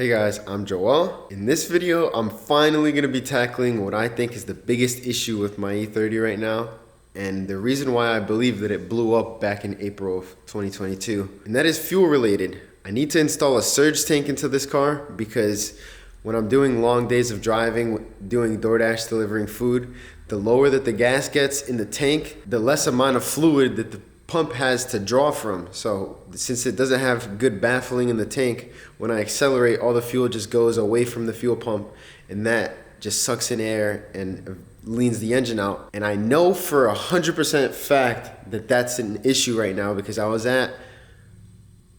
Hey guys, I'm Joel. In this video, I'm finally going to be tackling what I think is the biggest issue with my E30 right now, and the reason why I believe that it blew up back in April of 2022, and that is fuel related. I need to install a surge tank into this car because when I'm doing long days of driving, doing DoorDash, delivering food, the lower that the gas gets in the tank, the less amount of fluid that the pump has to draw from. So since it doesn't have good baffling in the tank, when I accelerate, all the fuel just goes away from the fuel pump, and that just sucks in air and leans the engine out. And I know for 100% fact that that's an issue right now because I was at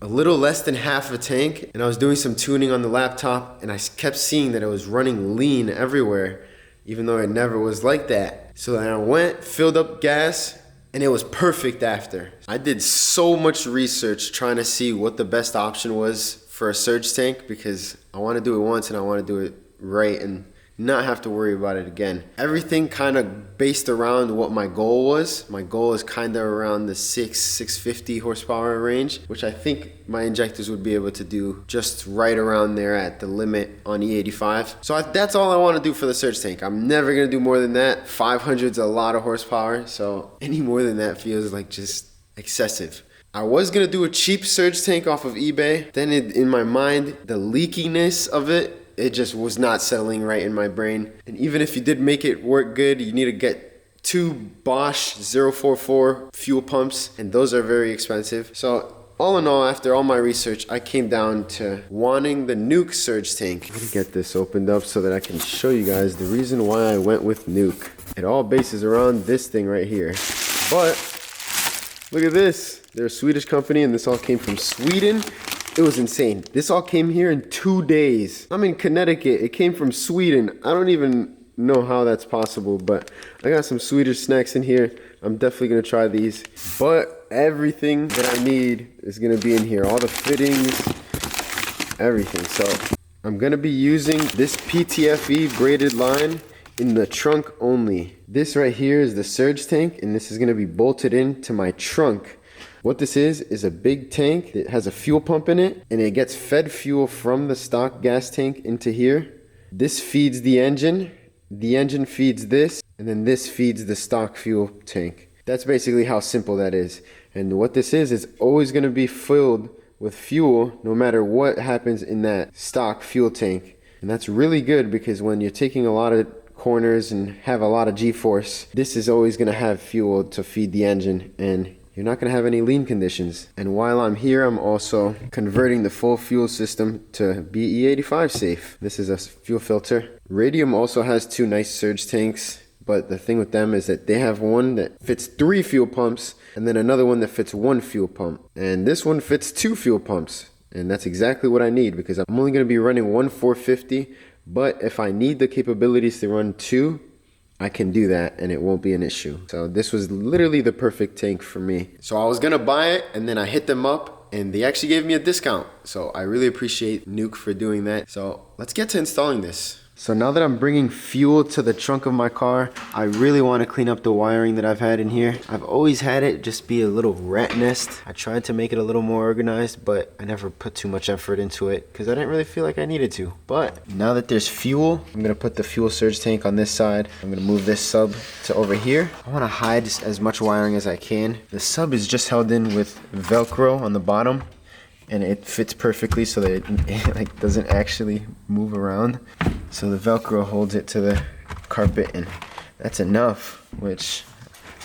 a little less than half a tank and I was doing some tuning on the laptop and I kept seeing that it was running lean everywhere, even though it never was like that. So then I went, filled up gas, and it was perfect after. I did so much research trying to see what the best option was for a surge tank because I want to do it once and I want to do it right and not have to worry about it again. Everything kind of based around what my goal was. My goal is kind of around the 650 horsepower range, which I think my injectors would be able to do just right around there at the limit on E85. So that's all I want to do for the surge tank. I'm never going to do more than that. 500 is a lot of horsepower, so any more than that feels like just excessive. I was going to do a cheap surge tank off of eBay. Then in my mind, the leakiness of it just was not settling right in my brain. And even if you did make it work good, you need to get 2 Bosch 044 fuel pumps, and those are very expensive. So all in all, after all my research, I came down to wanting the Nuke surge tank. Let me get this opened up so that I can show you guys the reason why I went with Nuke. It all bases around this thing right here. But look at this. They're a Swedish company and this all came from Sweden. It was insane. This all came here in 2 days. I'm in Connecticut. It came from Sweden. I don't even know how that's possible, but I got some Swedish snacks in here. I'm definitely gonna try these. But everything that I need is gonna be in here. All the fittings, everything. So I'm gonna be using this PTFE braided line in the trunk only. This right here is the surge tank, and this is gonna be bolted into my trunk. What this is a big tank that has a fuel pump in it, and it gets fed fuel from the stock gas tank into here. This feeds the engine feeds this, and then this feeds the stock fuel tank. That's basically how simple that is. And what this is always going to be filled with fuel no matter what happens in that stock fuel tank. And that's really good because when you're taking a lot of corners and have a lot of G-force, this is always going to have fuel to feed the engine, and you're not going to have any lean conditions. And while I'm here, I'm also converting the full fuel system to be E85 safe. This is a fuel filter. Radium also has 2 nice surge tanks, but the thing with them is that they have one that fits 3 fuel pumps and then another one that fits 1 fuel pump. And this one fits 2 fuel pumps. And that's exactly what I need because I'm only going to be running 1 450, but if I need the capabilities to run 2, I can do that and it won't be an issue. So this was literally the perfect tank for me. So I was gonna buy it and then I hit them up and they actually gave me a discount. So I really appreciate Nuke for doing that. So let's get to installing this. So now that I'm bringing fuel to the trunk of my car, I really want to clean up the wiring that I've had in here. I've always had it just be a little rat nest. I tried to make it a little more organized, but I never put too much effort into it because I didn't really feel like I needed to. But now that there's fuel, I'm going to put the fuel surge tank on this side. I'm going to move this sub to over here. I want to hide as much wiring as I can. The sub is just held in with Velcro on the bottom, and it fits perfectly so that it like doesn't actually move around. So the Velcro holds it to the carpet, and that's enough, which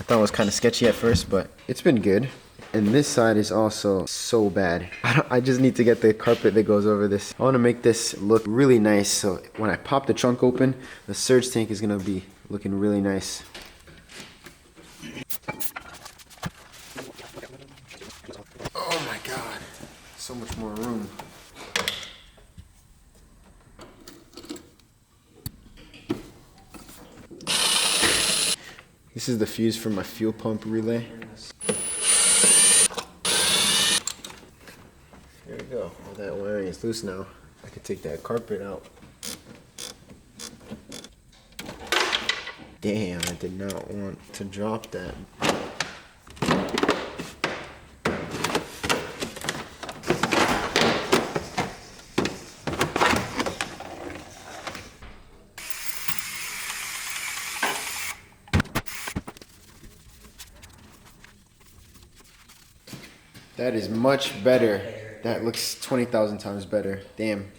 I thought was kind of sketchy at first, but it's been good. And this side is also so bad. I just need to get the carpet that goes over this. I want to make this look really nice, so when I pop the trunk open, the surge tank is gonna be looking really nice. Oh my God, so much more room. This is the fuse for my fuel pump relay. There we go. All that wiring is loose now. I can take that carpet out. Damn, I did not want to drop that. That is much better. That looks 20,000 times better. Damn.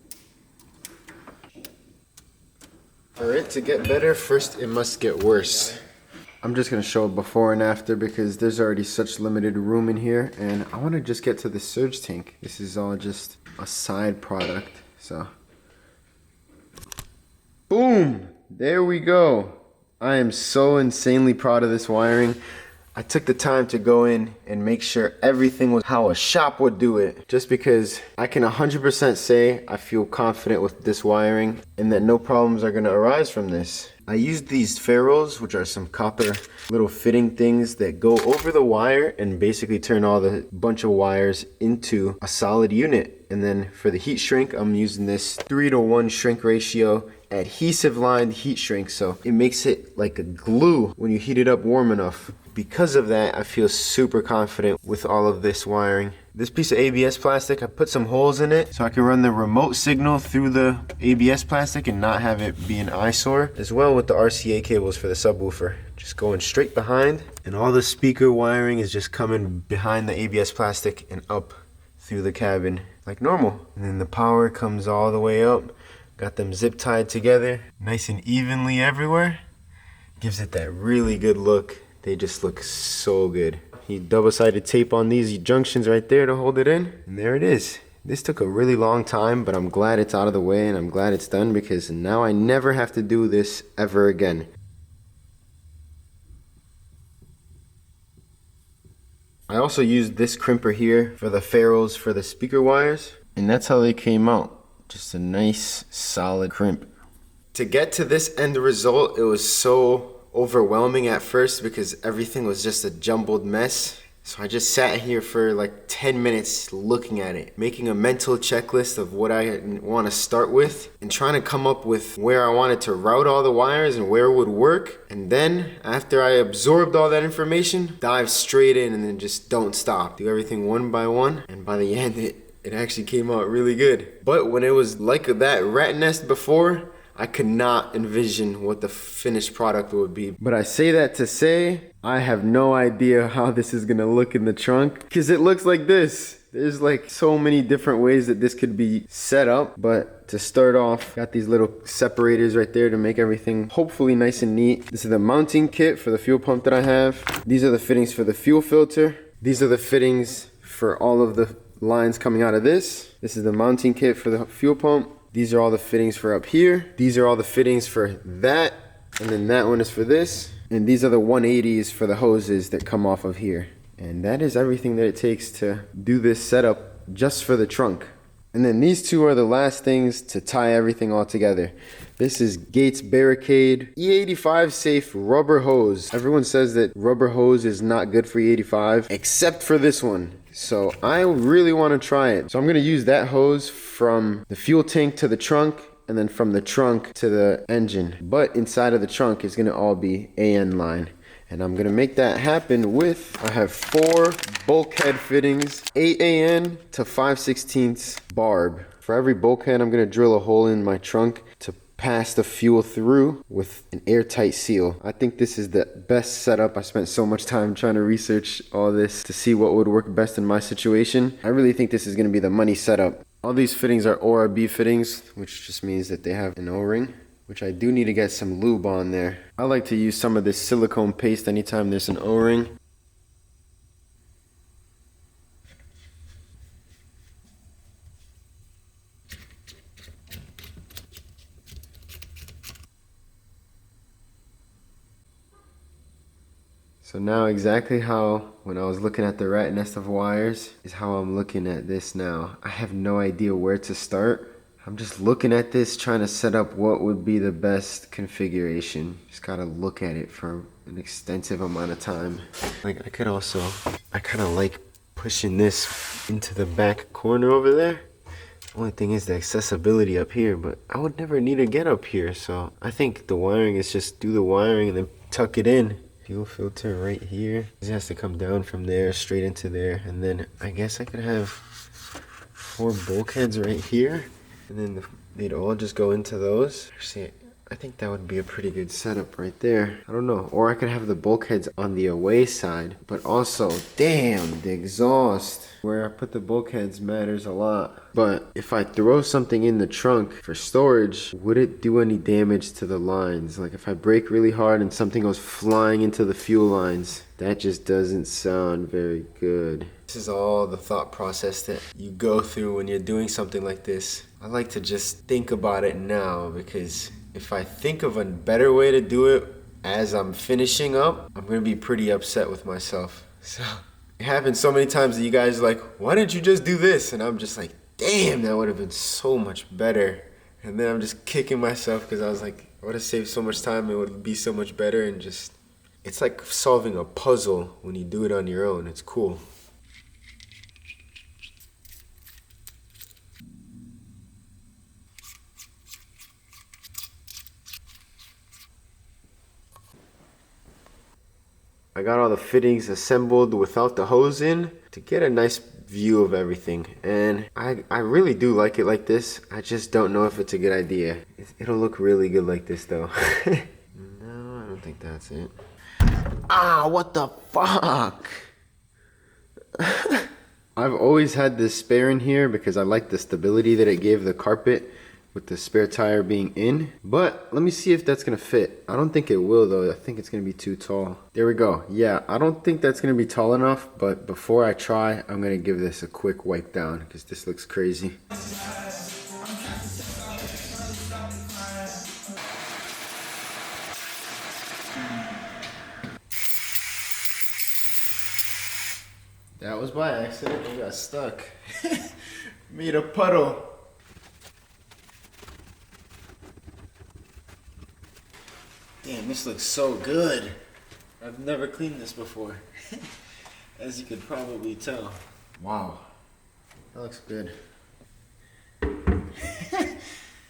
For it to get better, first it must get worse. I'm just gonna show before and after because there's already such limited room in here, and I wanna just get to the surge tank. This is all just a side product, so. Boom! There we go. I am so insanely proud of this wiring. I took the time to go in and make sure everything was how a shop would do it. Just because I can 100% say I feel confident with this wiring and that no problems are gonna arise from this. I used these ferrules, which are some copper little fitting things that go over the wire and basically turn all the bunch of wires into a solid unit. And then for the heat shrink, I'm using this 3:1 shrink ratio adhesive lined heat shrink, so it makes it like a glue when you heat it up warm enough. Because of that, I feel super confident with all of this wiring. This piece of ABS plastic, I put some holes in it so I can run the remote signal through the ABS plastic and not have it be an eyesore. As well with the RCA cables for the subwoofer, just going straight behind, and all the speaker wiring is just coming behind the ABS plastic and up through the cabin like normal. And then the power comes all the way up. Got them zip tied together, nice and evenly everywhere. Gives it that really good look. They just look so good. You double-sided tape on these junctions right there to hold it in, and there it is. This took a really long time, but I'm glad it's out of the way and I'm glad it's done because now I never have to do this ever again. I also used this crimper here for the ferrules for the speaker wires, and that's how they came out. Just a nice solid crimp. To get to this end result, it was so overwhelming at first because everything was just a jumbled mess. So I just sat here for like 10 minutes looking at it, making a mental checklist of what I want to start with and trying to come up with where I wanted to route all the wires and where it would work. And then after I absorbed all that information, dive straight in and then just don't stop. Do everything one by one, and by the end it actually came out really good. But when it was like that rat nest before, I could not envision what the finished product would be. But I say that to say, I have no idea how this is gonna look in the trunk, because it looks like this. There's like so many different ways that this could be set up, but to start off, got these little separators right there to make everything hopefully nice and neat. This is the mounting kit for the fuel pump that I have. These are the fittings for the fuel filter. These are the fittings for all of the lines coming out of this. This is the mounting kit for the fuel pump. These are all the fittings for up here. These are all the fittings for that. And then that one is for this. And these are the 180s for the hoses that come off of here. And that is everything that it takes to do this setup just for the trunk. And then these two are the last things to tie everything all together. This is Gates Barricade E85 safe rubber hose. Everyone says that rubber hose is not good for E85, except for this one. So I really want to try it. So I'm going to use that hose from the fuel tank to the trunk, and then from the trunk to the engine. But inside of the trunk is going to all be AN line. And I'm going to make that happen with, I have 4 bulkhead fittings, 8 AN to 5/16 barb. For every bulkhead, I'm going to drill a hole in my trunk to pass the fuel through with an airtight seal. I think this is the best setup. I spent so much time trying to research all this to see what would work best in my situation. I really think this is going to be the money setup. All these fittings are ORB fittings, which just means that they have an O-ring, which I do need to get some lube on there. I like to use some of this silicone paste anytime there's an O-ring. So now exactly how, when I was looking at the rat nest of wires, is how I'm looking at this now. I have no idea where to start. I'm just looking at this, trying to set up what would be the best configuration. Just gotta look at it for an extensive amount of time. Like I kind of like pushing this into the back corner over there. The only thing is the accessibility up here, but I would never need to get up here. So I think the wiring is just do the wiring and then tuck it in. Fuel filter right here. This has to come down from there straight into there, and then I guess I could have 4 bulkheads right here, and then they'd all just go into those. See, I think that would be a pretty good setup right there. I don't know. Or I could have the bulkheads on the away side. But also, damn, the exhaust. Where I put the bulkheads matters a lot. But if I throw something in the trunk for storage, would it do any damage to the lines? Like if I brake really hard and something goes flying into the fuel lines, that just doesn't sound very good. This is all the thought process that you go through when you're doing something like this. I like to just think about it now, because if I think of a better way to do it as I'm finishing up, I'm gonna be pretty upset with myself. So it happens so many times that you guys are like, why didn't you just do this? And I'm just like, damn, that would have been so much better. And then I'm just kicking myself because I was like, I would have saved so much time, it would be so much better. And just, it's like solving a puzzle when you do it on your own. It's cool. I got all the fittings assembled without the hose in to get a nice view of everything. And I really do like it like this. I just don't know if it's a good idea. It'll look really good like this though. No, I don't think that's it. Ah, what the fuck? I've always had this spare in here because I like the stability that it gave the carpet with the spare tire being in. But let me see if that's gonna fit. I don't think it will though. I think it's gonna be too tall. There we go. Yeah, I don't think that's gonna be tall enough, but before I try, I'm gonna give this a quick wipe down because this looks crazy. That was by accident. I got stuck. Made a puddle. Damn, this looks so good. I've never cleaned this before. As you could probably tell. Wow. That looks good.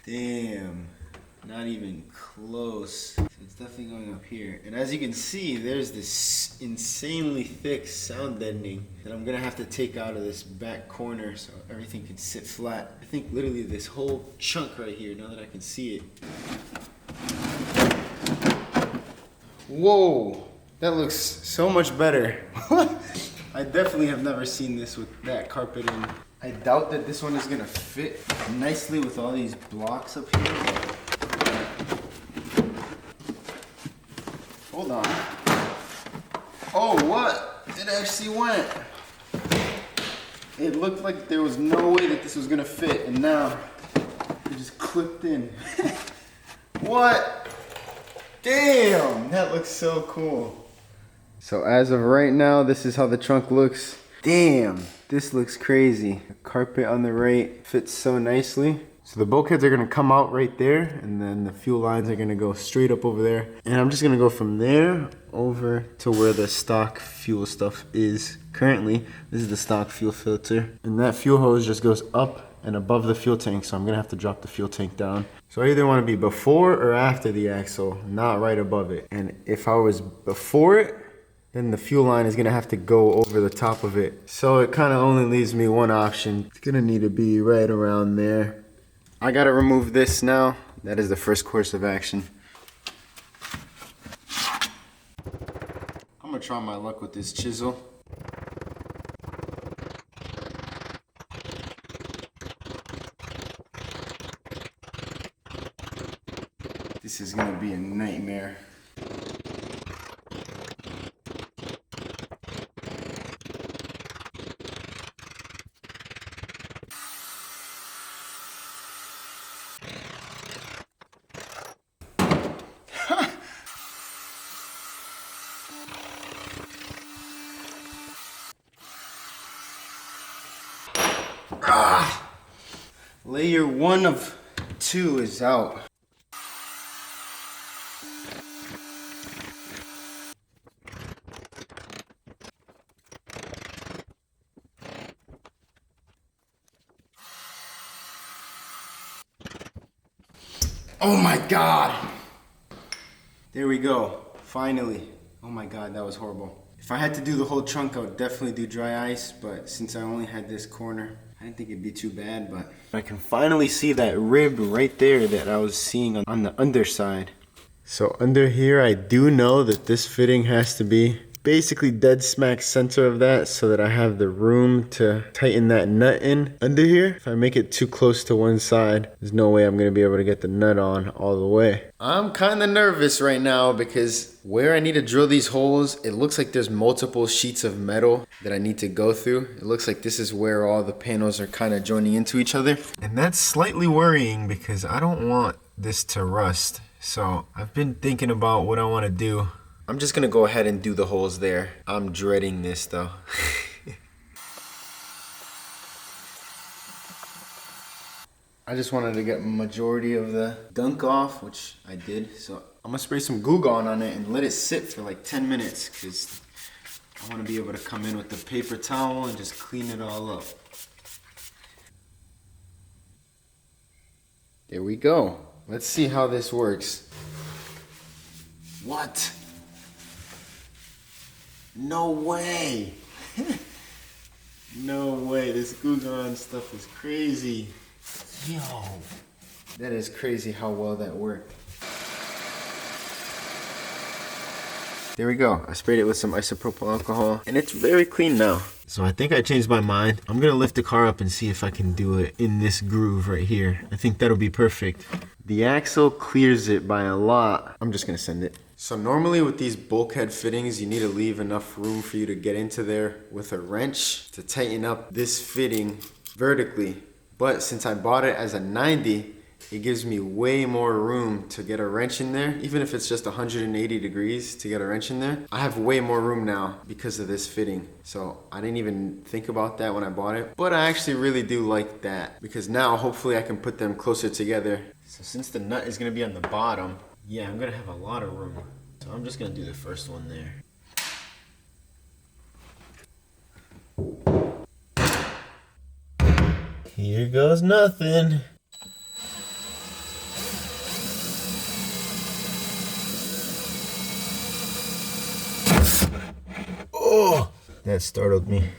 Damn. Not even close. So it's definitely going up here. And as you can see, there's this insanely thick sound deadening that I'm gonna have to take out of this back corner so everything can sit flat. I think literally this whole chunk right here, now that I can see it. Whoa, that looks so much better. I definitely have never seen this with that carpet in. I doubt that this one is gonna fit nicely with all these blocks up here. Hold on. Oh, what? It actually went. It looked like there was no way that this was gonna fit, and now it just clipped in. What? Damn, that looks so cool. So as of right now, this is how the trunk looks. Damn, this looks crazy. The carpet on the right fits so nicely. So the bulkheads are gonna come out right there, and then the fuel lines are gonna go straight up over there. And I'm just gonna go from there over to where the stock fuel stuff is currently. This is the stock fuel filter. And that fuel hose just goes up and above the fuel tank, so I'm gonna have to drop the fuel tank down. So I either wanna be before or after the axle, not right above it. And if I was before it, then the fuel line is gonna have to go over the top of it. So it kinda only leaves me one option. It's gonna need to be right around there. I gotta remove this now. That is the first course of action. I'm gonna try my luck with this chisel. This is gonna be a nightmare. Layer 1 of 2 is out. Oh my God! There we go, finally. Oh my God, that was horrible. If I had to do the whole trunk, I would definitely do dry ice, but since I only had this corner, I didn't think it'd be too bad, but I can finally see that rib right there that I was seeing on the underside. So under here, I do know that this fitting has to be basically dead smack center of that so that I have the room to tighten that nut in under here. If I make it too close to one side, there's no way I'm gonna be able to get the nut on all the way. I'm kind of nervous right now because where I need to drill these holes, it looks like there's multiple sheets of metal that I need to go through. It looks like this is where all the panels are kind of joining into each other. And that's slightly worrying because I don't want this to rust. So I've been thinking about what I want to do. I'm just gonna go ahead and do the holes there. I'm dreading this though. I just wanted to get majority of the dunk off, which I did. So I'm gonna spray some Goo Gone on it and let it sit for like 10 minutes because I want to be able to come in with the paper towel and just clean it all up. There we go. Let's see how this works. What? No way. No way. This Goo Gone stuff is crazy. Yo. That is crazy how well that worked. There we go. I sprayed it with some isopropyl alcohol and it's very clean now. So I think I changed my mind. I'm gonna lift the car up and see if I can do it in this groove right here. I think that'll be perfect. The axle clears it by a lot. I'm just gonna send it. So normally with these bulkhead fittings, you need to leave enough room for you to get into there with a wrench to tighten up this fitting vertically. But since I bought it as a 90, it gives me way more room to get a wrench in there. Even if it's just 180 degrees to get a wrench in there, I have way more room now because of this fitting. So I didn't even think about that when I bought it, but I actually really do like that because now hopefully I can put them closer together. So since the nut is gonna be on the bottom, yeah, I'm gonna have a lot of room. So I'm just gonna do the first one there. Here goes nothing. Oh, that startled me.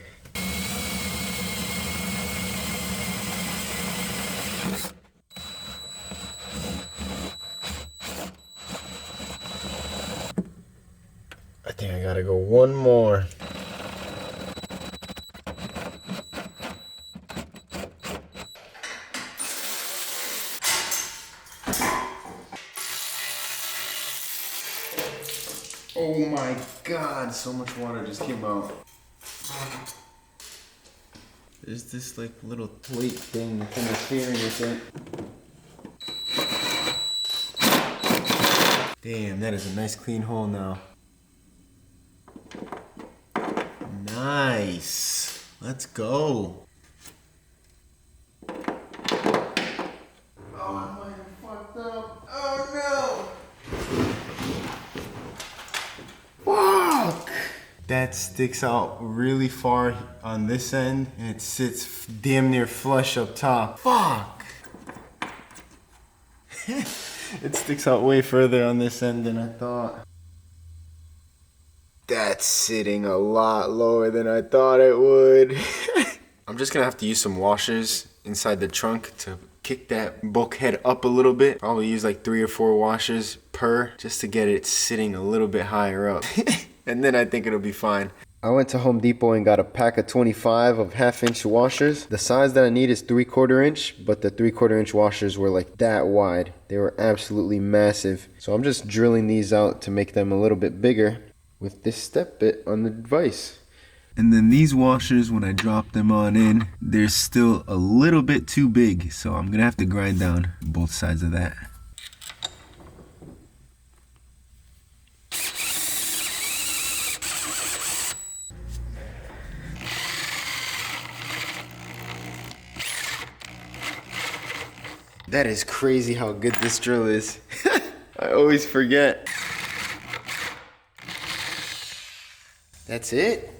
I think I gotta go one more. Oh my God, so much water just came out. There's this like little plate thing that's interfering with it. Damn, that is a nice clean hole now. Nice. Let's go. Oh, I might have fucked up. Oh no. Fuck. That sticks out really far on this end and it sits damn near flush up top. Fuck. It sticks out way further on this end than I thought. That's sitting a lot lower than I thought it would. I'm just gonna have to use some washers inside the trunk to kick that bulkhead up a little bit. Probably use like 3 or 4 washers per just to get it sitting a little bit higher up. And then I think it'll be fine. I went to Home Depot and got a pack of 25 of 1/2 inch washers. The size that I need is 3/4 inch, but the 3/4 inch washers were like that wide. They were absolutely massive. So I'm just drilling these out to make them a little bit bigger with this step bit on the device. And then these washers, when I drop them on in, they're still a little bit too big. So I'm gonna have to grind down both sides of that. That is crazy how good this drill is. I always forget. That's it?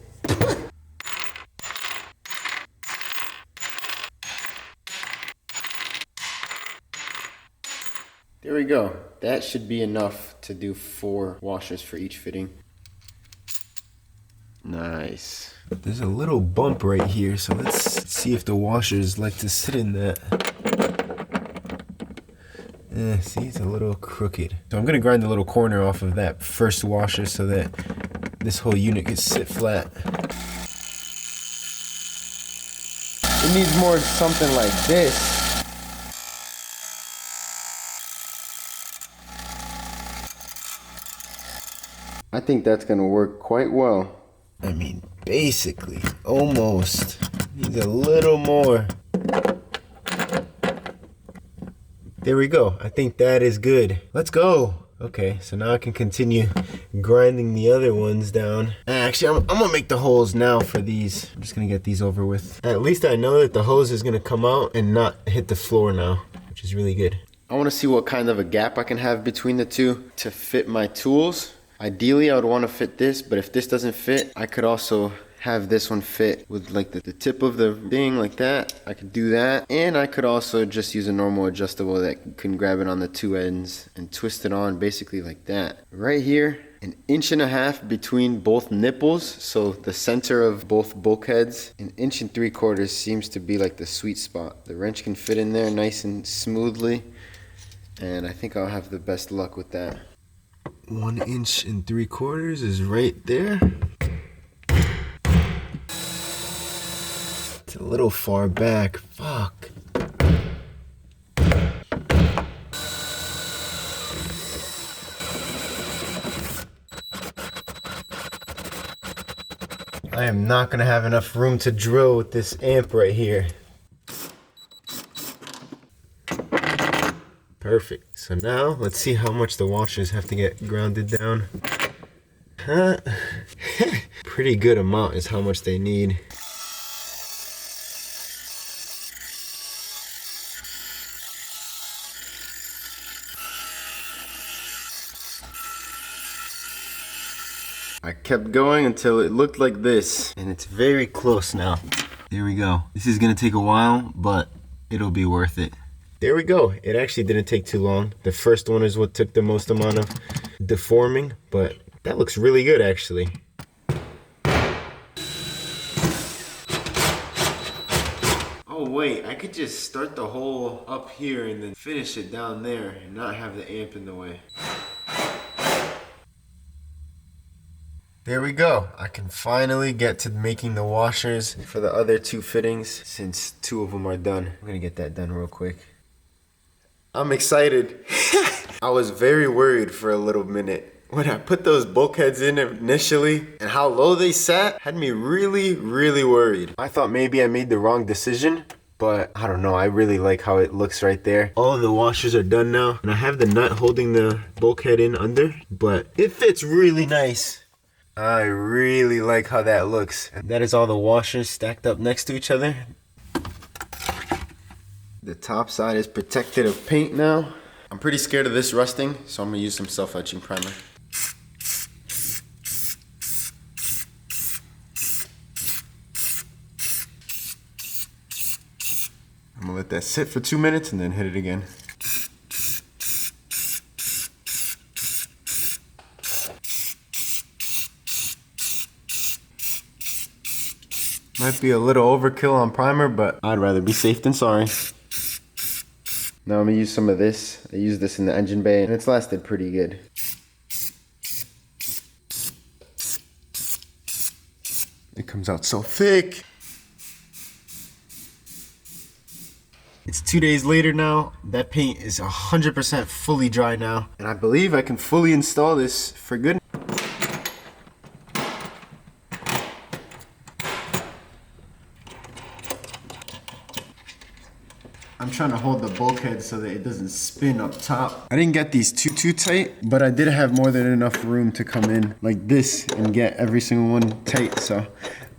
There we go. That should be enough to do 4 washers for each fitting. Nice. There's a little bump right here, so let's see if the washers like to sit in that. See, it's a little crooked. So I'm gonna grind the little corner off of that first washer so that this whole unit can sit flat. It needs more something like this. I think that's gonna work quite well. I mean, basically, almost. Needs a little more. There we go. I think that is good. Let's go. Okay, so now I can continue grinding the other ones down. Actually, I'm gonna make the holes now for these. I'm just gonna get these over with. At least I know that the hose is gonna come out and not hit the floor now, which is really good. I wanna see what kind of a gap I can have between the two to fit my tools. Ideally, I would wanna fit this, but if this doesn't fit, I could also have this one fit with like the tip of the thing like that. I could do that, and I could also just use a normal adjustable that can grab it on the two ends and twist it on basically like that. Right here, 1.5 inches between both nipples, so the center of both bulkheads. 1.75 inches seems to be like the sweet spot. The wrench can fit in there nice and smoothly, and I think I'll have the best luck with that. 1.75 inches is right there. It's a little far back. Fuck. I am not gonna have enough room to drill with this amp right here. Perfect. So now let's see how much the washers have to get grounded down. Pretty good amount is how much they need. I kept going until it looked like this, and it's very close now. There we go. This is gonna take a while, but it'll be worth it. There we go. It actually didn't take too long. The first one is what took the most amount of deforming, but that looks really good actually. Oh wait, I could just start the hole up here and then finish it down there and not have the amp in the way. There we go. I can finally get to making the washers for the other two fittings since 2 of them are done. I'm gonna get that done real quick. I'm excited. I was very worried for a little minute. When I put those bulkheads in initially and how low they sat had me really, really worried. I thought maybe I made the wrong decision, but I don't know. I really like how it looks right there. All of the washers are done now, and I have the nut holding the bulkhead in under, but it fits really nice. I really like how that looks. And that is all the washers stacked up next to each other. The top side is protected of paint now. I'm pretty scared of this rusting, so I'm gonna use some self-etching primer. I'm gonna let that sit for 2 minutes and then hit it again. Might be a little overkill on primer, but I'd rather be safe than sorry. Now I'm gonna use some of this. I used this in the engine bay and it's lasted pretty good. It comes out so thick. It's 2 days later now. That paint is 100% fully dry now. And I believe I can fully install this for good. I'm trying to hold the bulkhead so that it doesn't spin up top. I didn't get these too tight, but I did have more than enough room to come in like this and get every single one tight. So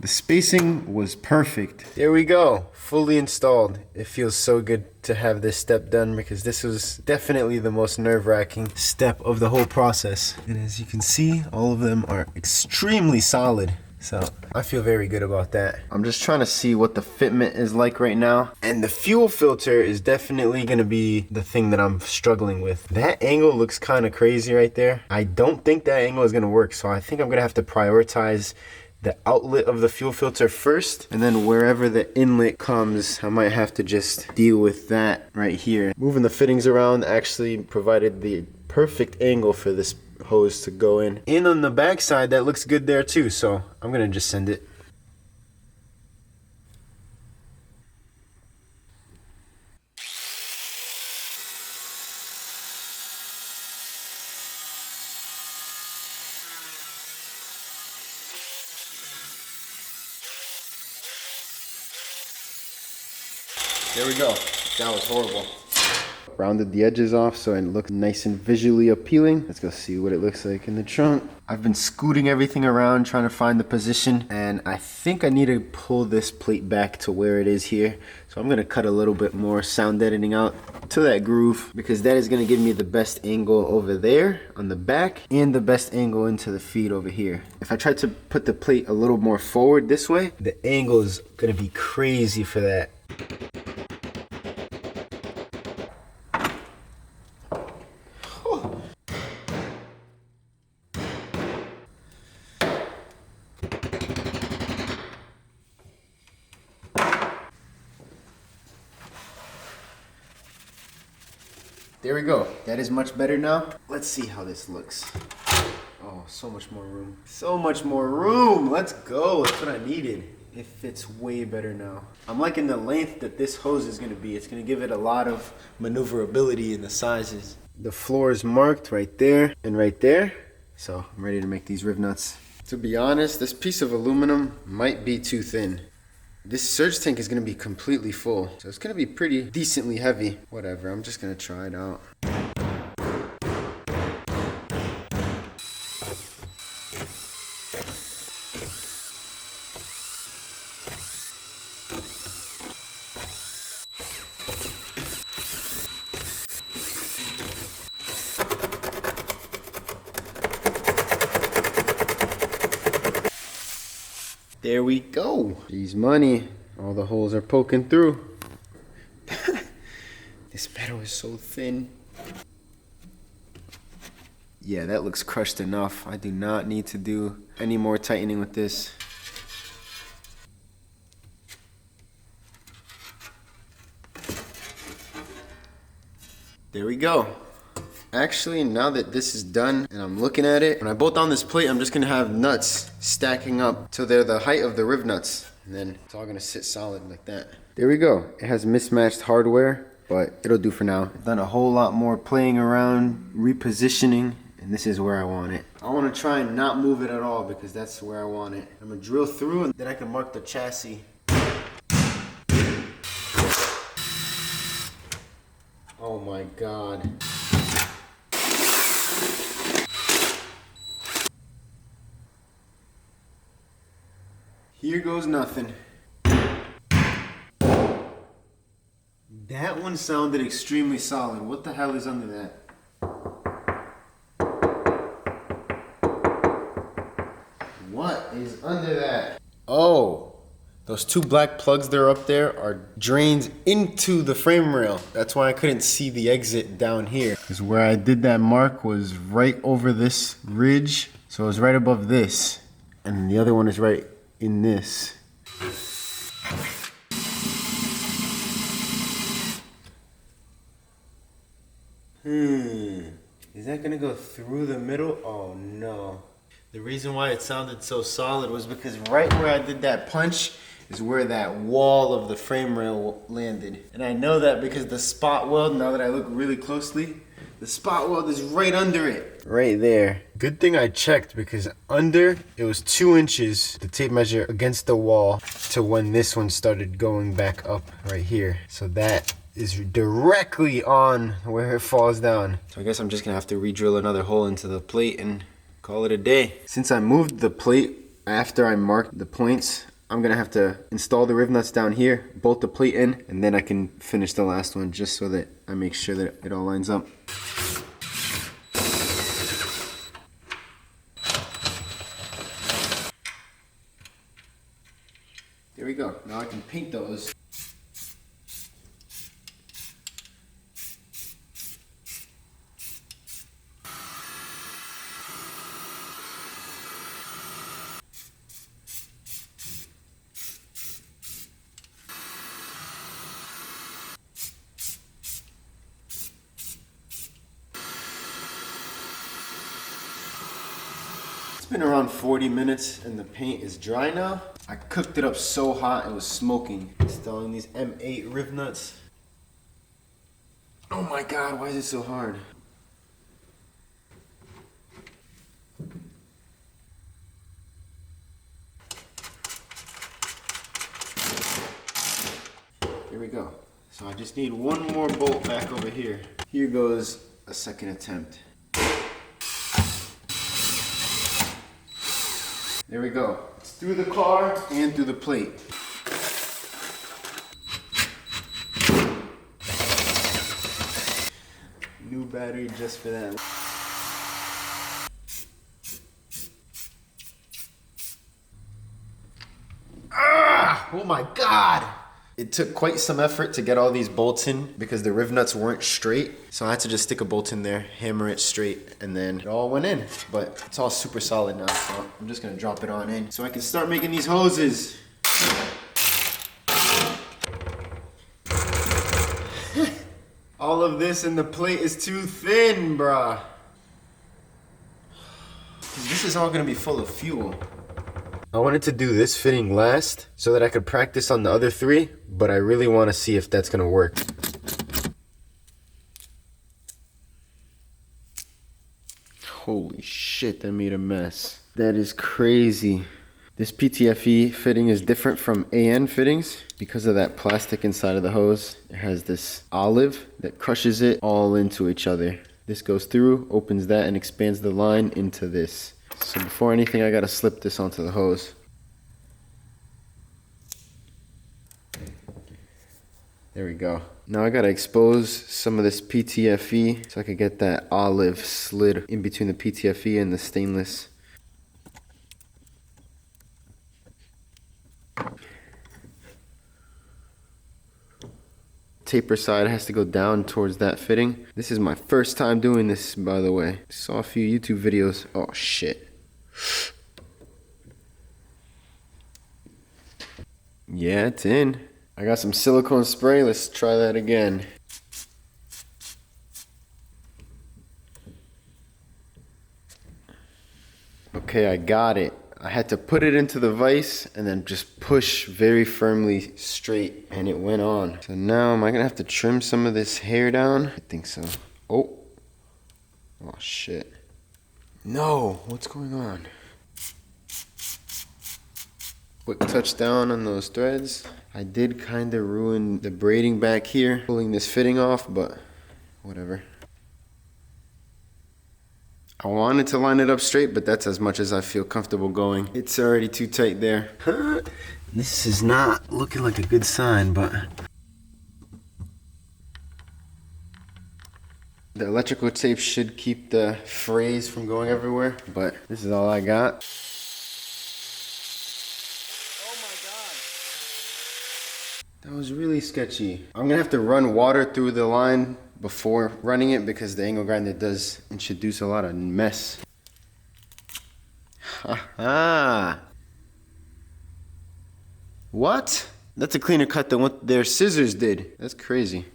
the spacing was perfect. There we go, fully installed. It feels so good to have this step done because this was definitely the most nerve-wracking step of the whole process. And as you can see, all of them are extremely solid. So I feel very good about that. I'm just trying to see what the fitment is like right now. And the fuel filter is definitely gonna be the thing that I'm struggling with. That angle looks kind of crazy right there. I don't think that angle is gonna work. So I think I'm gonna have to prioritize the outlet of the fuel filter first, and then wherever the inlet comes, I might have to just deal with that right here. Moving the fittings around actually provided the perfect angle for this hose to go in. And on the back side, that looks good there too, so I'm gonna just send it. There we go. That was horrible. Rounded the edges off so it looked nice and visually appealing. Let's go see what it looks like in the trunk. I've been scooting everything around trying to find the position, and I think I need to pull this plate back to where it is here. So I'm gonna cut a little bit more sound editing out to that groove, because that is gonna give me the best angle over there on the back and the best angle into the feed over here. If I try to put the plate a little more forward this way, the angle is gonna be crazy for that. There we go. That is much better now. Let's see how this looks. Oh, so much more room. So much more room. Let's go. That's what I needed. It fits way better now. I'm liking the length that this hose is going to be. It's going to give it a lot of maneuverability in the sizes. The floor is marked right there and right there. So I'm ready to make these riv nuts. To be honest, this piece of aluminum might be too thin. This surge tank is going to be completely full, so it's going to be pretty decently heavy. Whatever, I'm just going to try it out. There we go. Geez, money. All the holes are poking through. This metal is so thin. Yeah, that looks crushed enough. I do not need to do any more tightening with this. There we go. Actually, now that this is done and I'm looking at it, when I bolt on this plate, I'm just gonna have nuts stacking up till they're the height of the riv nuts. And then it's all gonna sit solid like that. There we go. It has mismatched hardware, but it'll do for now. I've done a whole lot more playing around, repositioning, and this is where I want it. I wanna try and not move it at all because that's where I want it. I'm gonna drill through and then I can mark the chassis. Oh my God. Here goes nothing. That one sounded extremely solid. What the hell is under that? What is under that? Oh, those two black plugs that are up there are drains into the frame rail. That's why I couldn't see the exit down here. Because where I did that mark was right over this ridge. So it was right above this. And the other one is right in this. Is that gonna go through the middle? Oh no. The reason why it sounded so solid was because right where I did that punch is where that wall of the frame rail landed. And I know that because the spot weld, now that I look really closely, the spot weld is right under it. Right there. Good thing I checked because under, it was 2 inches, the tape measure against the wall to when this one started going back up right here. So that is directly on where it falls down. So I guess I'm just gonna have to re-drill another hole into the plate and call it a day. Since I moved the plate after I marked the points, I'm gonna have to install the riv nuts down here, bolt the plate in, and then I can finish the last one just so that I make sure that it all lines up. There we go. Now I can paint those. It's been around 40 minutes and the paint is dry now. I cooked it up so hot it was smoking. Installing these M8 riv nuts. Oh my god, why is it so hard? Here we go. So I just need one more bolt back over here. Here goes a second attempt. There we go. It's through the car and through the plate. New battery just for that. Ah! Oh my god! It took quite some effort to get all these bolts in because the riv nuts weren't straight. So I had to just stick a bolt in there, hammer it straight, and then it all went in. But it's all super solid now, so I'm just gonna drop it on in so I can start making these hoses. All of this and the plate is too thin, bruh. This is all gonna be full of fuel. I wanted to do this fitting last so that I could practice on the other three, but I really want to see if that's gonna work. Holy shit, that made a mess. That is crazy. This PTFE fitting is different from AN fittings because of that plastic inside of the hose. It has this olive that crushes it all into each other. This goes through, opens that, and expands the line into this. So before anything, I gotta slip this onto the hose. There we go. Now I gotta expose some of this PTFE so I could get that olive slid in between the PTFE and the stainless. Taper side has to go down towards that fitting. This is my first time doing this, by the way. Saw a few YouTube videos. Oh shit. Yeah, it's in. I got some silicone spray. Let's try that again. Okay, I got it. I had to put it into the vise and then just push very firmly straight, and it went on. So now am I gonna have to trim some of this hair down? I think so. Oh shit. No, what's going on? Quick touch down on those threads. I did kind of ruin the braiding back here, pulling this fitting off, but whatever. I wanted to line it up straight, but that's as much as I feel comfortable going. It's already too tight there. This is not looking like a good sign, but the electrical tape should keep the frays from going everywhere, but this is all I got. That was really sketchy. I'm gonna have to run water through the line before running it because the angle grinder does introduce a lot of mess. Haha. What? That's a cleaner cut than what their scissors did. That's crazy.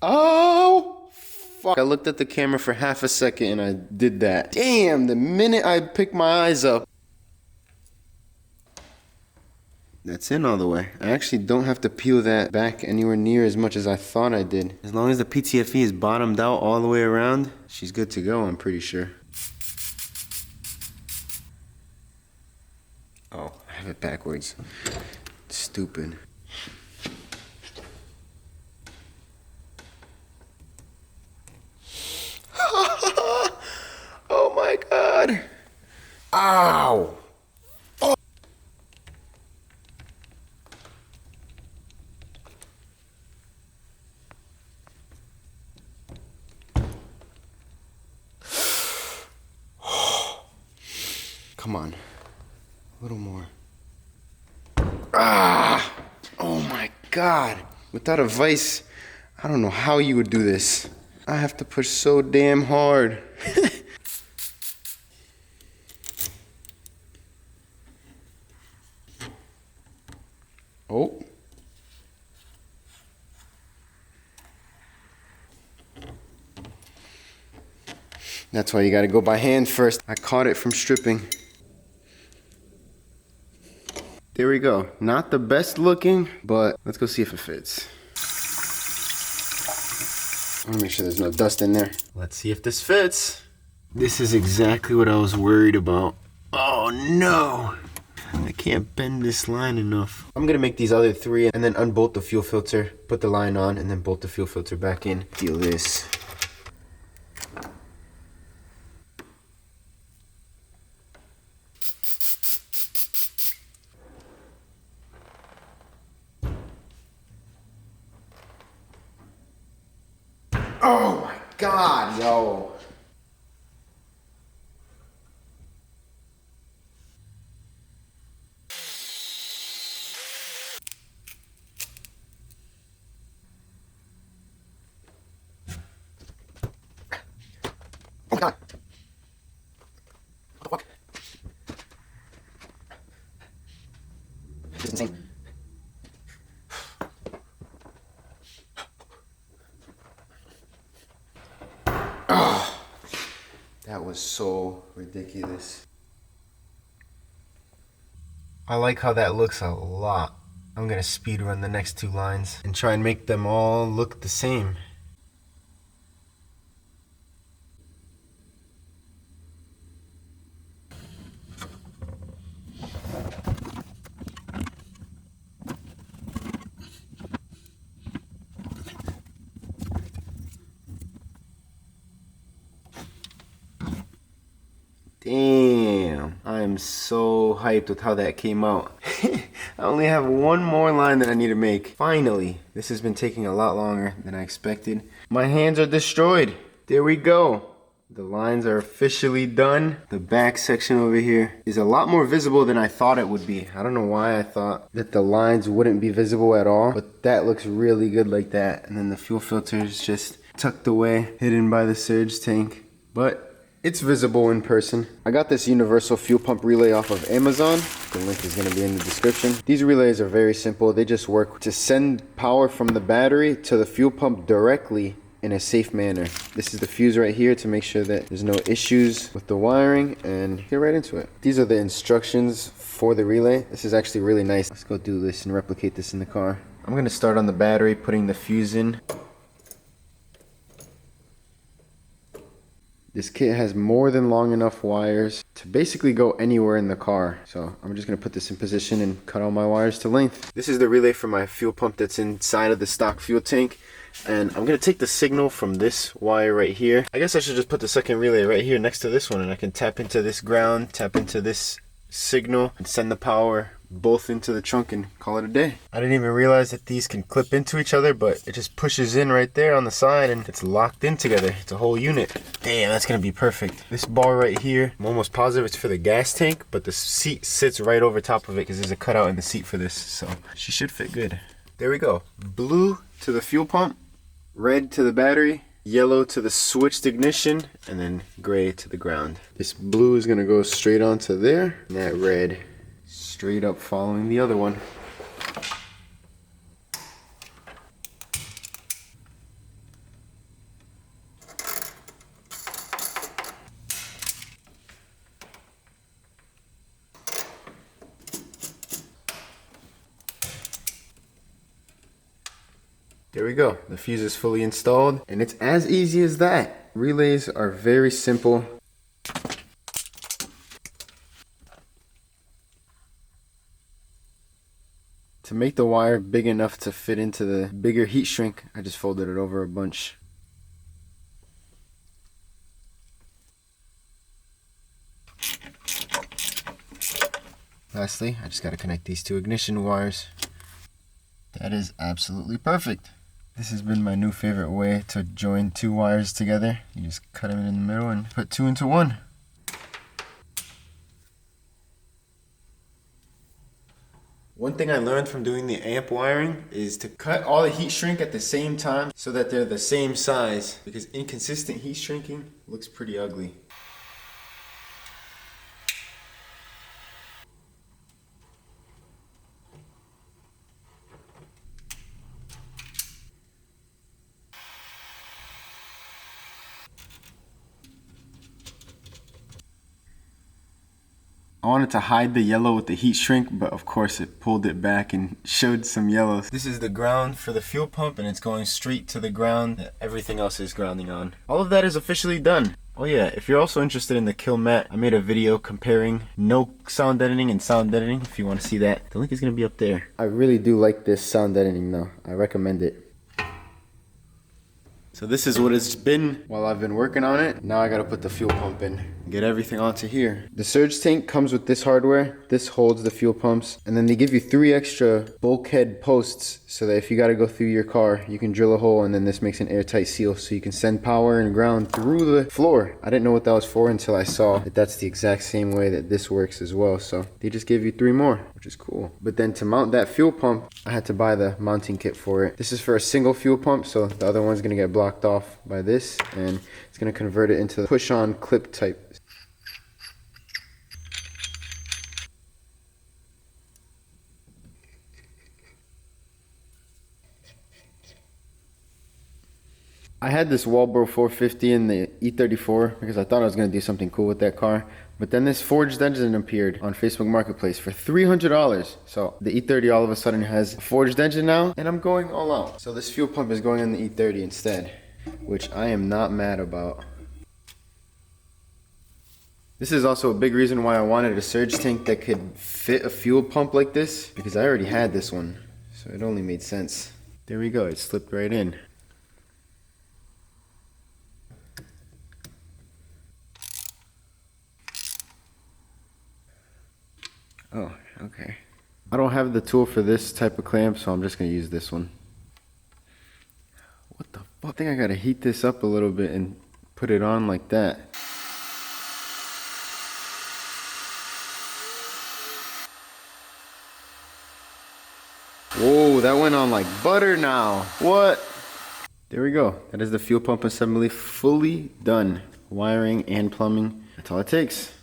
Oh! Fuck. I looked at the camera for half a second and I did that. Damn, the minute I picked my eyes up. That's in all the way. I actually don't have to peel that back anywhere near as much as I thought I did. As long as the PTFE is bottomed out all the way around, she's good to go, I'm pretty sure. Oh, I have it backwards. Stupid. Oh my God. Ow. Oh. Come on. A little more. Ah. Oh my God. Without a vise, I don't know how you would do this. I have to push so damn hard. Oh. That's why you gotta go by hand first. I caught it from stripping. There we go. Not the best looking, but let's go see if it fits. I wanna make sure there's no dust in there. Let's see if this fits. This is exactly what I was worried about. Oh no! I can't bend this line enough. I'm gonna make these other three and then unbolt the fuel filter, put the line on, and then bolt the fuel filter back in. Feel this. Oh my God, yo. Oh my God. What the fuck? This is insane. Oh, that was so ridiculous. I like how that looks a lot. I'm gonna speed run the next two lines and try and make them all look the same. Damn, I am so hyped with how that came out. I only have one more line that I need to make. Finally, this has been taking a lot longer than I expected. My hands are destroyed. There we go. The lines are officially done. The back section over here is a lot more visible than I thought it would be. I don't know why I thought that the lines wouldn't be visible at all, but that looks really good like that. And then the fuel filter is just tucked away, hidden by the surge tank. But it's visible in person. I got this universal fuel pump relay off of Amazon. The link is going to be in the description. These relays are very simple. They just work to send power from the battery to the fuel pump directly in a safe manner. This is the fuse right here to make sure that there's no issues with the wiring, and get right into it. These are the instructions for the relay. This is actually really nice. Let's go do this and replicate this in the car. I'm going to start on the battery, putting the fuse in. This kit has more than long enough wires to basically go anywhere in the car. So I'm just gonna put this in position and cut all my wires to length. This is the relay for my fuel pump that's inside of the stock fuel tank. And I'm gonna take the signal from this wire right here. I guess I should just put the second relay right here next to this one, and I can tap into this ground, tap into this signal, and send the power both into the trunk and call it a day. I didn't even realize that these can clip into each other, but it just pushes in right there on the side and it's locked in together. It's a whole unit. Damn, that's gonna be perfect. This bar right here, I'm almost positive it's for the gas tank, but the seat sits right over top of it because there's a cutout in the seat for this, so she should fit good. There we go. Blue to the fuel pump, red to the battery, yellow to the switched ignition, and then gray to the ground. This blue is gonna go straight onto there, and that red straight up following the other one. There we go. The fuse is fully installed, and it's as easy as that. Relays are very simple. To make the wire big enough to fit into the bigger heat shrink, I just folded it over a bunch. Lastly, I just got to connect these two ignition wires. That is absolutely perfect. This has been my new favorite way to join two wires together. You just cut them in the middle and put two into one. One thing I learned from doing the amp wiring is to cut all the heat shrink at the same time so that they're the same size, because inconsistent heat shrinking looks pretty ugly. I wanted to hide the yellow with the heat shrink, but of course it pulled it back and showed some yellows. This is the ground for the fuel pump, and it's going straight to the ground that everything else is grounding on. All of that is officially done. Oh yeah, if you're also interested in the kill mat, I made a video comparing no sound deadening and sound deadening. If you want to see that, the link is going to be up there. I really do like this sound deadening though. I recommend it. So this is what it's been while I've been working on it. Now I gotta put the fuel pump in. Get everything onto here. The surge tank comes with this hardware. This holds the fuel pumps. And then they give you 3 extra bulkhead posts so that if you gotta go through your car, you can drill a hole, and then this makes an airtight seal so you can send power and ground through the floor. I didn't know what that was for until I saw that that's the exact same way that this works as well. So they just gave you 3 more, which is cool. But then to mount that fuel pump, I had to buy the mounting kit for it. This is for a single fuel pump, so the other one's gonna get blocked off by this, and it's gonna convert it into the push-on clip type. I had this Walbro 450 in the E34 because I thought I was going to do something cool with that car. But then this forged engine appeared on Facebook Marketplace for $300. So the E30 all of a sudden has a forged engine now, and I'm going all out. So this fuel pump is going on the E30 instead, which I am not mad about. This is also a big reason why I wanted a surge tank that could fit a fuel pump like this, because I already had this one. So it only made sense. There we go, it slipped right in. Oh, okay. I don't have the tool for this type of clamp, so I'm just gonna use this one. What the fuck? I think I gotta heat this up a little bit and put it on like that. Whoa, that went on like butter now. What? There we go. That is the fuel pump assembly fully done. Wiring and plumbing. That's all it takes.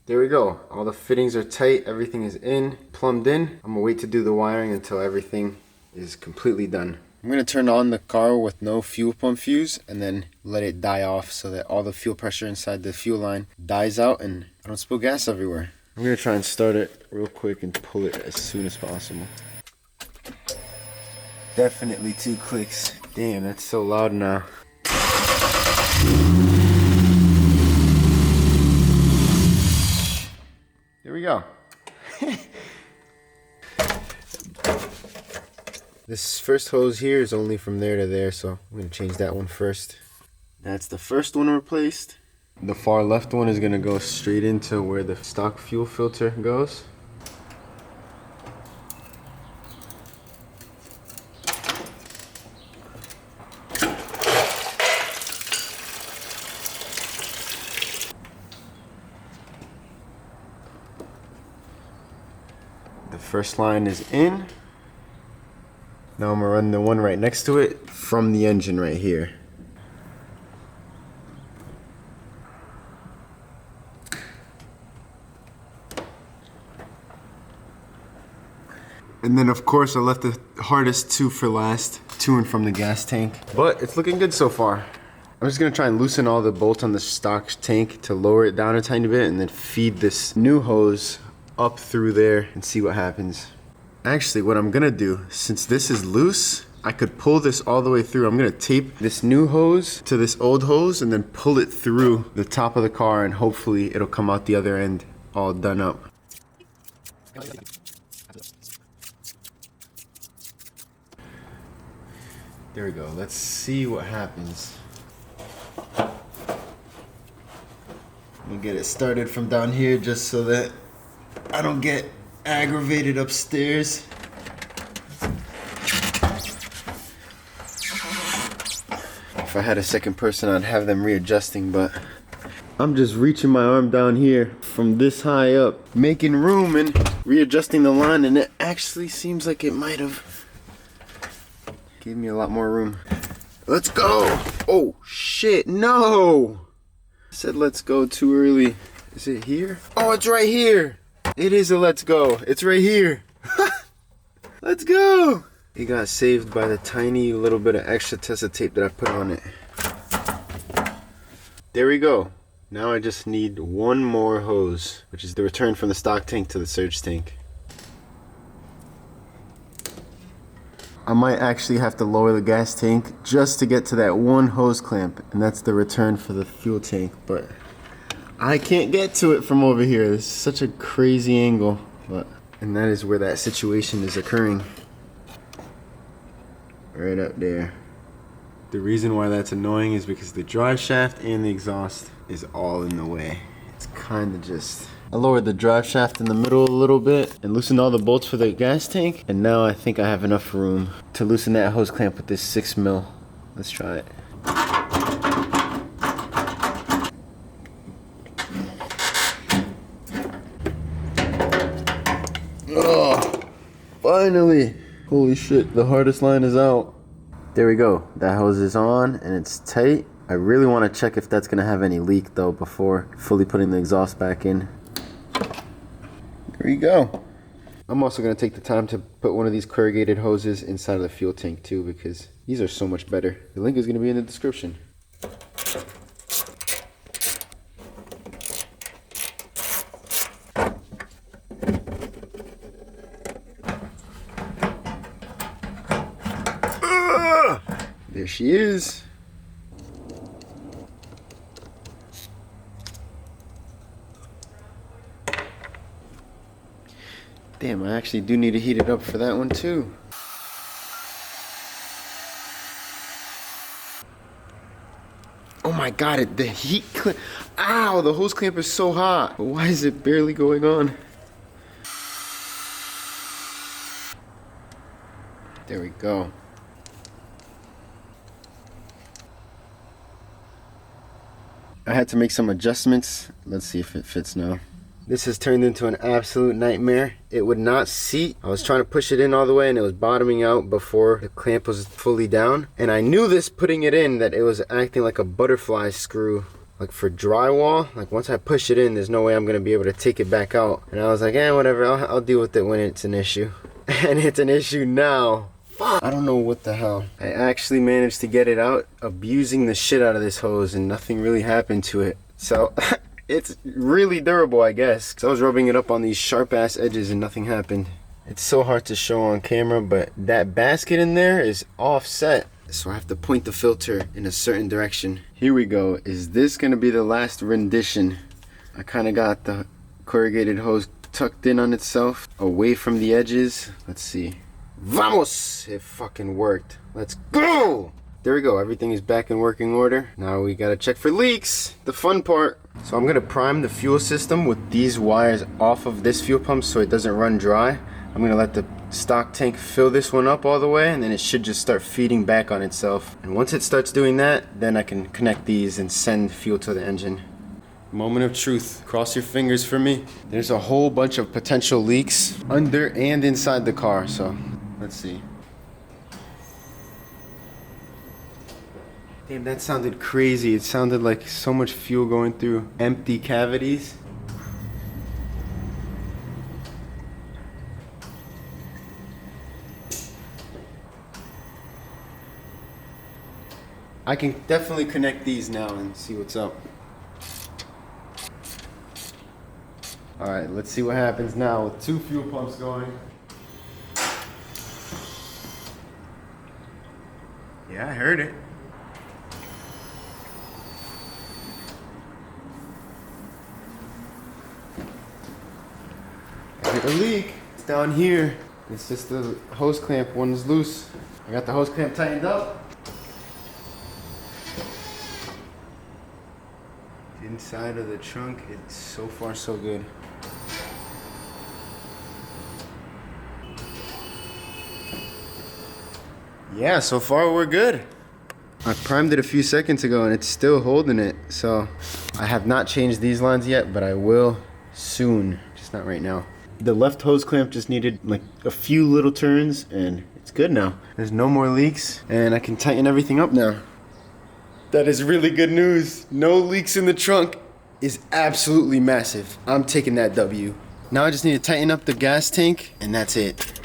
There we go. All the fittings are tight. Everything is in, plumbed in. I'm gonna wait to do the wiring until everything is completely done. I'm gonna turn on the car with no fuel pump fuse and then let it die off so that all the fuel pressure inside the fuel line dies out and I don't spill gas everywhere. I'm gonna try and start it real quick and pull it as soon as possible. Definitely 2 clicks. Damn, that's so loud now. There we go. This first hose here is only from there to there, so I'm going to change that one first. That's the first one replaced. The far left one is going to go straight into where the stock fuel filter goes. The first line is in. Now I'm gonna run the one right next to it from the engine right here. And then of course I left the hardest 2 for last, to and from the gas tank. But it's looking good so far. I'm just gonna try and loosen all the bolts on the stock tank to lower it down a tiny bit and then feed this new hose up through there and see what happens. Actually, what I'm gonna do, since this is loose, I could pull this all the way through. I'm gonna tape this new hose to this old hose and then pull it through the top of the car and hopefully it'll come out the other end all done up. There we go. Let's see what happens. We'll get it started from down here just so that I don't get aggravated upstairs. If I had a second person, I'd have them readjusting, but I'm just reaching my arm down here from this high up, making room and readjusting the line, and it actually seems like it might have gave me a lot more room. Let's go! Oh shit, no! I said let's go too early. Is it here? Oh, it's right here! It is a let's go. It's right here. Let's go! It got saved by the tiny little bit of extra Tessa tape that I put on it. There we go. Now I just need one more hose, which is the return from the stock tank to the surge tank. I might actually have to lower the gas tank just to get to that one hose clamp, and that's the return for the fuel tank, but I can't get to it from over here. This is such a crazy angle, and that is where that situation is occurring. Right up there. The reason why that's annoying is because the drive shaft and the exhaust is all in the way. It's kind of just... I lowered the drive shaft in the middle a little bit and loosened all the bolts for the gas tank, and now I think I have enough room to loosen that hose clamp with this 6 mil. Let's try it. Oh, finally! Holy shit, the hardest line is out. There we go. That hose is on and it's tight. I really want to check if that's going to have any leak though before fully putting the exhaust back in. There you go. I'm also going to take the time to put one of these corrugated hoses inside of the fuel tank too, because these are so much better. The link is going to be in the description. There she is. Damn, I actually do need to heat it up for that one too. Oh my god, the heat clamp. Ow, the hose clamp is so hot. But why is it barely going on? There we go. I had to make some adjustments. Let's see if it fits now. This has turned into an absolute nightmare. It would not seat. I was trying to push it in all the way and it was bottoming out before the clamp was fully down. And I knew this putting it in, that it was acting like a butterfly screw. Like for drywall, like once I push it in, there's no way I'm gonna be able to take it back out. And I was like, whatever, I'll deal with it when it's an issue. And it's an issue now. I don't know what the hell. I actually managed to get it out, abusing the shit out of this hose, and nothing really happened to it. So it's really durable, I guess. So I was rubbing it up on these sharp ass edges and nothing happened. It's so hard to show on camera, but that basket in there is offset. So I have to point the filter in a certain direction. Here we go. Is this gonna be the last rendition? I kind of got the corrugated hose tucked in on itself, away from the edges. Let's see. Vamos! It fucking worked. Let's go! There we go. Everything is back in working order. Now we gotta check for leaks. The fun part. So I'm gonna prime the fuel system with these wires off of this fuel pump so it doesn't run dry. I'm gonna let the stock tank fill this one up all the way, and then it should just start feeding back on itself. And once it starts doing that, then I can connect these and send fuel to the engine. Moment of truth. Cross your fingers for me. There's a whole bunch of potential leaks under and inside the car, so let's see. Damn, that sounded crazy. It sounded like so much fuel going through empty cavities. I can definitely connect these now and see what's up. Alright, let's see what happens now with 2 fuel pumps going. Yeah, I heard it. I hit a leak. It's down here. It's just the hose clamp. One is loose. I got the hose clamp tightened up. Inside of the trunk, it's so far so good. Yeah, so far we're good. I primed it a few seconds ago and it's still holding it. So I have not changed these lines yet, but I will soon, just not right now. The left hose clamp just needed like a few little turns and it's good now. There's no more leaks and I can tighten everything up now. That is really good news. No leaks in the trunk is absolutely massive. I'm taking that W. Now I just need to tighten up the gas tank and that's it.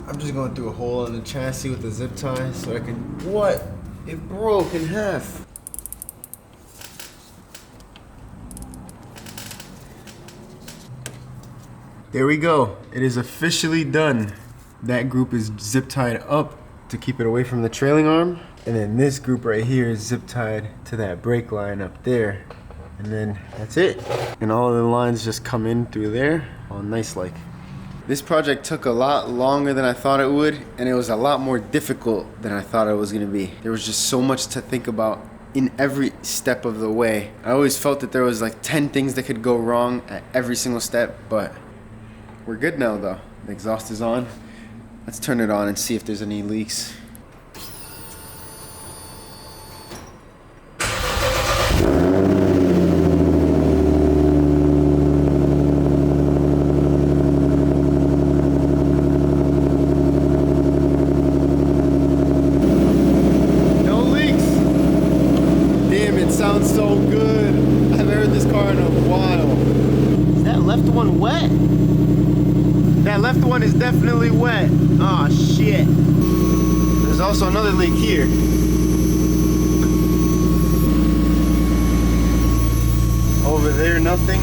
I'm just going through a hole in the chassis with the zip tie so I can, what? It broke in half. There we go. It is officially done. That group is zip tied up to keep it away from the trailing arm. And then this group right here is zip tied to that brake line up there. And then that's it. And all of the lines just come in through there, all nice like. This project took a lot longer than I thought it would, and it was a lot more difficult than I thought it was gonna be. There was just so much to think about in every step of the way. I always felt that there was like 10 things that could go wrong at every single step, but we're good now though. The exhaust is on. Let's turn it on and see if there's any leaks. Sounds so good. I haven't heard this car in a while. Is that left one wet? That left one is definitely wet. Oh shit. There's also another leak here. Over there, nothing.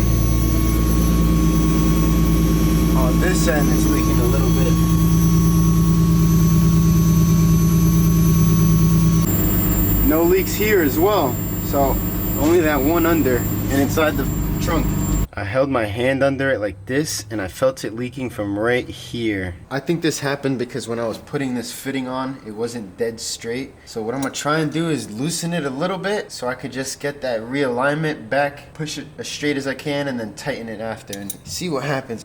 On this end, it's leaking a little bit. No leaks here as well. So only that one under and inside the trunk. I held my hand under it like this and I felt it leaking from right here. I think this happened because when I was putting this fitting on, it wasn't dead straight. So what I'm gonna try and do is loosen it a little bit so I could just get that realignment back, push it as straight as I can, and then tighten it after and see what happens.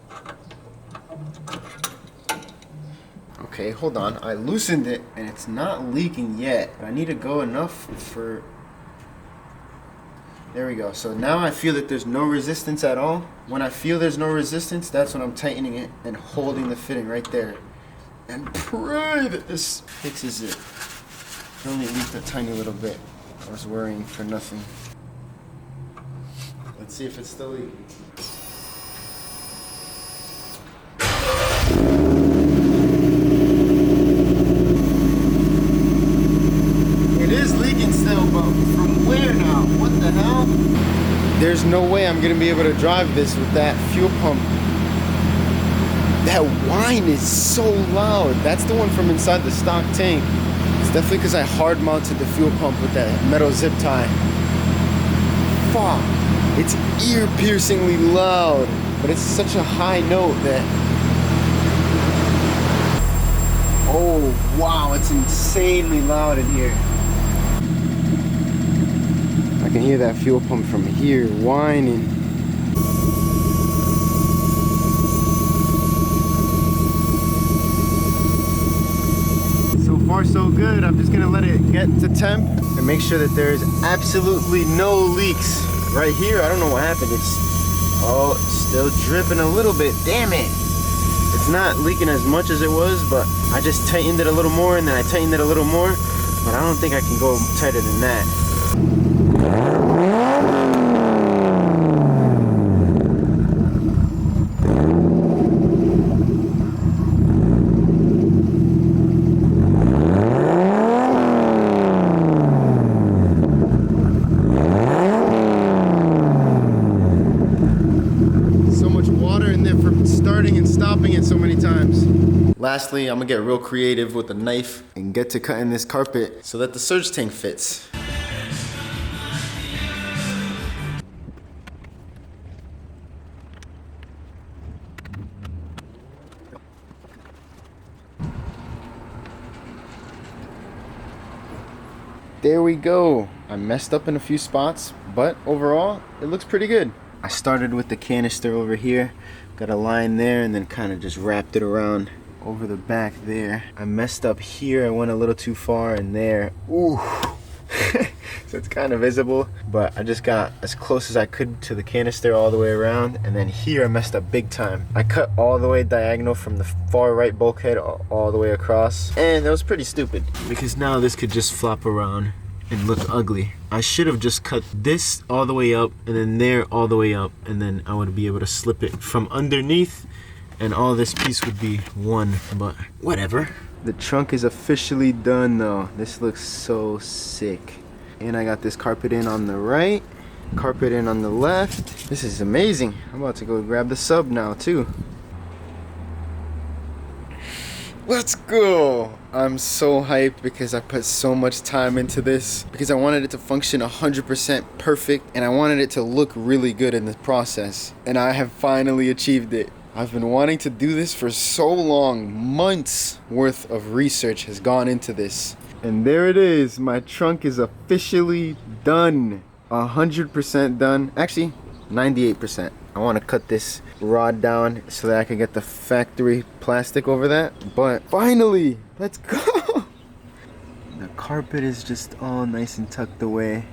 Okay, hold on. I loosened it and it's not leaking yet, but I need to go enough for... There we go. So now I feel that there's no resistance at all. When I feel there's no resistance, that's when I'm tightening it and holding the fitting right there. And pray that this fixes it. It only leaked a tiny little bit. I was worrying for nothing. Let's see if it's still leaking. It is leaking still, but from where now? What the hell? There's no way I'm gonna be able to drive this with that fuel pump. That whine is so loud. That's the one from inside the stock tank. It's definitely because I hard mounted the fuel pump with that metal zip tie. Fuck. It's ear-piercingly loud, but it's such a high note that... Oh, wow, it's insanely loud in here. I can hear that fuel pump from here whining. So far so good. I'm just gonna let it get to temp and make sure that there's absolutely no leaks. Right here, I don't know what happened. It's still dripping a little bit. Damn it. It's not leaking as much as it was, but I just tightened it a little more and then I tightened it a little more, but I don't think I can go tighter than that. Starting and stopping it so many times. Lastly, I'm gonna get real creative with a knife and get to cutting this carpet so that the surge tank fits. There we go. I messed up in a few spots, but overall, it looks pretty good. I started with the canister over here, got a line there, and then kind of just wrapped it around over the back there. I messed up here, I went a little too far in there. Ooh. So it's kind of visible, but I just got as close as I could to the canister all the way around, and then here I messed up big time. I cut all the way diagonal from the far right bulkhead all the way across, and that was pretty stupid because now this could just flop around and look ugly. I should have just cut this all the way up and then there all the way up, and then I would be able to slip it from underneath and all this piece would be one, but whatever. The trunk is officially done though. This looks so sick. And I got this carpet in on the right, carpet in on the left. This is amazing. I'm about to go grab the sub now too. Let's go! I'm so hyped because I put so much time into this because I wanted it to function 100% perfect and I wanted it to look really good in the process. And I have finally achieved it. I've been wanting to do this for so long. Months worth of research has gone into this. And there it is. My trunk is officially done. 100% done. Actually, 98%. I want to cut this rod down so that I can get the factory plastic over that. But finally, let's go. The carpet is just all nice and tucked away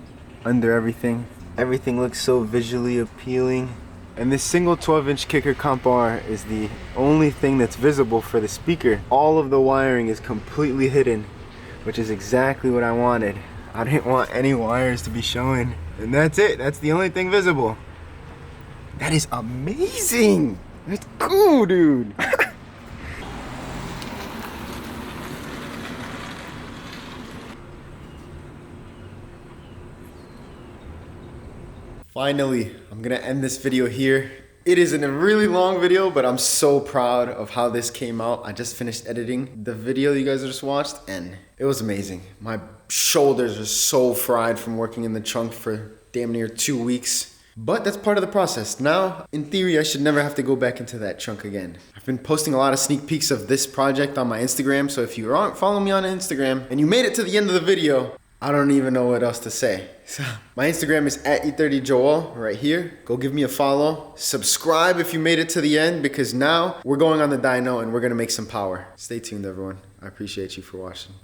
under everything. Everything looks so visually appealing. And this single 12-inch kicker comp bar is the only thing that's visible for the speaker. All of the wiring is completely hidden, which is exactly what I wanted. I didn't want any wires to be showing. And that's it. That's the only thing visible. That is amazing. That's cool, dude. Finally, I'm gonna end this video here. It isn't a really long video, but I'm so proud of how this came out. I just finished editing the video you guys just watched, and it was amazing. My shoulders are so fried from working in the trunk for damn near 2 weeks. But that's part of the process. Now, in theory, I should never have to go back into that trunk again. I've been posting a lot of sneak peeks of this project on my Instagram, so if you aren't following me on Instagram and you made it to the end of the video, I don't even know what else to say. So, my Instagram is @E30Joel right here. Go give me a follow. Subscribe if you made it to the end because now we're going on the dyno and we're gonna make some power. Stay tuned, everyone. I appreciate you for watching.